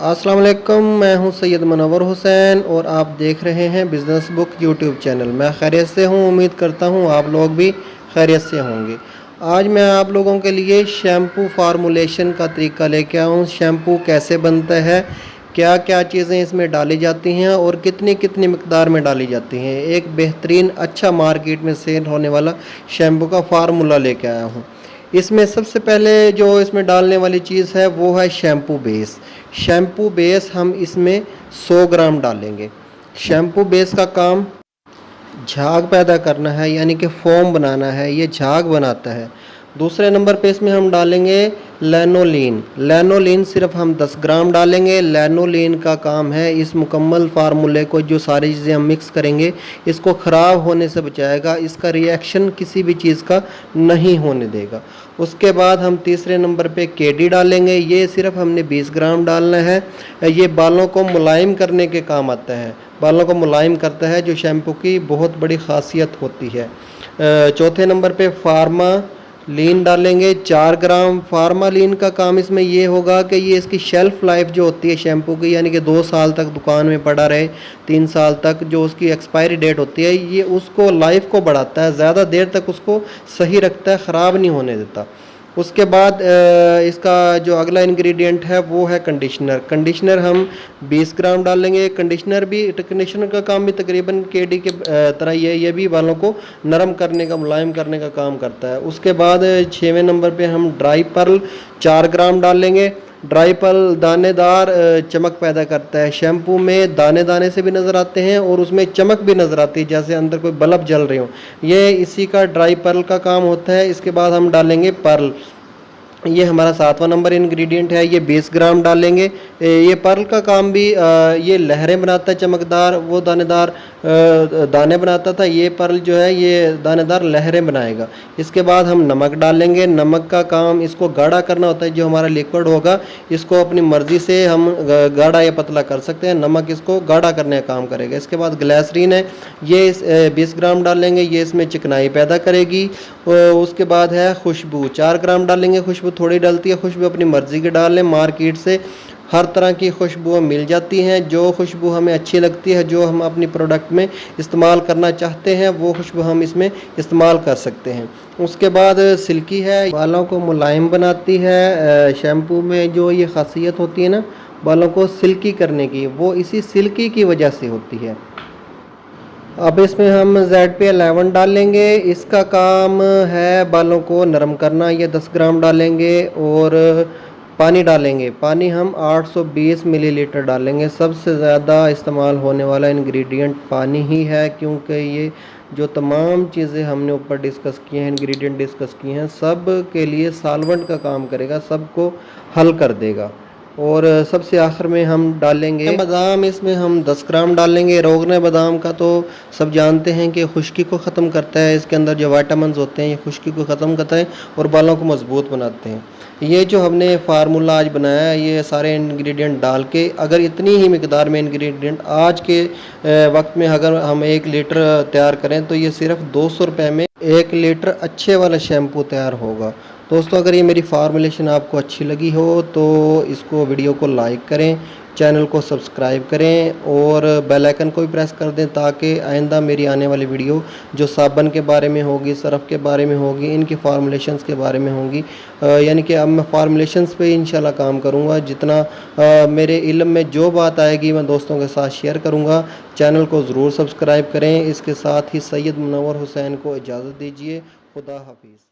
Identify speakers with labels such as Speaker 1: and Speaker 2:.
Speaker 1: अस्सलाम वालेकुम, मैं हूं सैयद मुनव्वर हुसैन और आप देख रहे हैं बिज़नेस बुक यूट्यूब चैनल। मैं खैरियत से हूं, उम्मीद करता हूं आप लोग भी खैरियत से होंगे। आज मैं आप लोगों के लिए शैम्पू फार्मूलेशन का तरीका लेके आया हूं। शैम्पू कैसे बनता है, क्या क्या चीज़ें इसमें डाली जाती हैं और कितनी कितनी मिकदार में डाली जाती हैं। एक बेहतरीन अच्छा मार्केट में सेल होने वाला शैम्पू का फार्मूला लेके आया हूँ। इसमें सबसे पहले जो इसमें डालने वाली चीज़ है वो है शैम्पू बेस। शैम्पू बेस हम इसमें 100 ग्राम डालेंगे। शैम्पू बेस का काम झाग पैदा करना है, यानी कि फोम बनाना है, ये झाग बनाता है। दूसरे नंबर पे इसमें हम डालेंगे लैनोलीन। लैनोलीन सिर्फ हम 10 ग्राम डालेंगे। लैनोलीन का काम है इस मुकम्मल फार्मूले को, जो सारी चीज़ें हम मिक्स करेंगे, इसको ख़राब होने से बचाएगा, इसका रिएक्शन किसी भी चीज़ का नहीं होने देगा। उसके बाद हम तीसरे नंबर पे केडी डालेंगे। ये सिर्फ हमने 20 ग्राम डालना है। ये बालों को मुलायम करने के काम आता है, बालों को मुलायम करता है, जो शैम्पू की बहुत बड़ी ख़ासियत होती है। चौथे नंबर पे फार्मा लीन डालेंगे 4 ग्राम। फार्मा लीन का काम इसमें ये होगा कि ये इसकी शेल्फ़ लाइफ जो होती है शैम्पू की, यानी कि 2 साल तक दुकान में पड़ा रहे, 3 साल तक जो उसकी एक्सपायरी डेट होती है, ये उसको लाइफ को बढ़ाता है, ज़्यादा देर तक उसको सही रखता है, ख़राब नहीं होने देता। उसके बाद इसका जो अगला इंग्रेडिएंट है वो है कंडीशनर। कंडीशनर हम 20 ग्राम डालेंगे। कंडीशनर का काम भी तकरीबन केडी के तरह ही है, ये भी बालों को नरम करने का, मुलायम करने का काम करता है। उसके बाद 6वें नंबर पे हम ड्राई पर्ल 4 ग्राम डालेंगे। ड्राई पर्ल दानेदार चमक पैदा करता है। शैम्पू में दाने दाने से भी नज़र आते हैं और उसमें चमक भी नज़र आती है, जैसे अंदर कोई बल्ब जल रहे हो। ये इसी का ड्राई पर्ल का काम होता है। इसके बाद हम डालेंगे पर्ल। ये हमारा 7वां नंबर इंग्रेडिएंट है, ये 20 ग्राम डालेंगे। ये पर्ल का काम भी ये लहरें बनाता है, चमकदार, वो दानेदार दाने बनाता था, ये पर्ल जो है ये दानेदार लहरें बनाएगा। इसके बाद हम नमक डालेंगे। नमक का काम इसको गाढ़ा करना होता है, जो हमारा लिक्विड होगा इसको अपनी मर्ज़ी से हम गाढ़ा या पतला कर सकते हैं। नमक इसको गाढ़ा करने का काम करेगा। इसके बाद ग्लिसरीन है, ये 20 ग्राम डालेंगे, ये इसमें चिकनाई पैदा करेगी। उसके बाद है खुशबू, 4 ग्राम डालेंगे। खुशबू थोड़ी डलती है, खुशबू अपनी मर्ज़ी की डाल लें। मार्केट से हर तरह की खुशबू मिल जाती हैं, जो खुशबू हमें अच्छी लगती है, जो हम अपनी प्रोडक्ट में इस्तेमाल करना चाहते हैं, वो खुशबू हम इसमें इस्तेमाल कर सकते हैं। उसके बाद सिल्की है, बालों को मुलायम बनाती है। शैम्पू में जो ये खासियत होती है ना बालों को सिल्की करने की, वो इसी सिल्की की वजह से होती है। अब इसमें हम ZP11 डालेंगे। इसका काम है बालों को नरम करना। ये 10 ग्राम डालेंगे और पानी डालेंगे। पानी हम 820 मिलीलीटर डालेंगे। सबसे ज़्यादा इस्तेमाल होने वाला इंग्रेडिएंट पानी ही है, क्योंकि ये जो तमाम चीज़ें हमने ऊपर डिस्कस किए हैं, इंग्रेडिएंट डिस्कस किए हैं, सब के लिए सॉल्वेंट का काम करेगा, सबको हल कर देगा। और सबसे आखिर में हम डालेंगे बादाम। इसमें हम 10 ग्राम डालेंगे। रोगन बादाम का तो सब जानते हैं कि खुश्की को ख़त्म करता है, इसके अंदर जो विटामिन्स होते हैं ये खुश्की को ख़त्म करता है और बालों को मजबूत बनाते हैं। ये जो हमने फार्मूला आज बनाया है, ये सारे इंग्रेडिएंट डाल के, अगर इतनी ही मिकदार में इंग्रेडिएंट आज के वक्त में अगर हम 1 लीटर तैयार करें तो ये सिर्फ 200 रुपये में 1 लीटर अच्छे वाला शैम्पू तैयार होगा। दोस्तों, अगर ये मेरी फार्मूलेशन आपको अच्छी लगी हो तो इसको वीडियो को लाइक करें, चैनल को सब्सक्राइब करें और बेल आइकन को भी प्रेस कर दें, ताकि आइंदा मेरी आने वाली वीडियो जो साबन के बारे में होगी, सरफ़ के बारे में होगी, इनकी फार्मूलेशंस के बारे में होंगी, यानी कि अब मैं फार्मूलेशंस पे इंशाल्लाह काम करूँगा। जितना मेरे इल्म में जो बात आएगी मैं दोस्तों के साथ शेयर करूँगा। चैनल को ज़रूर सब्सक्राइब करें। इसके साथ ही सैयद मुनव्वर हुसैन को इजाज़त दीजिए। खुदा हाफिज़।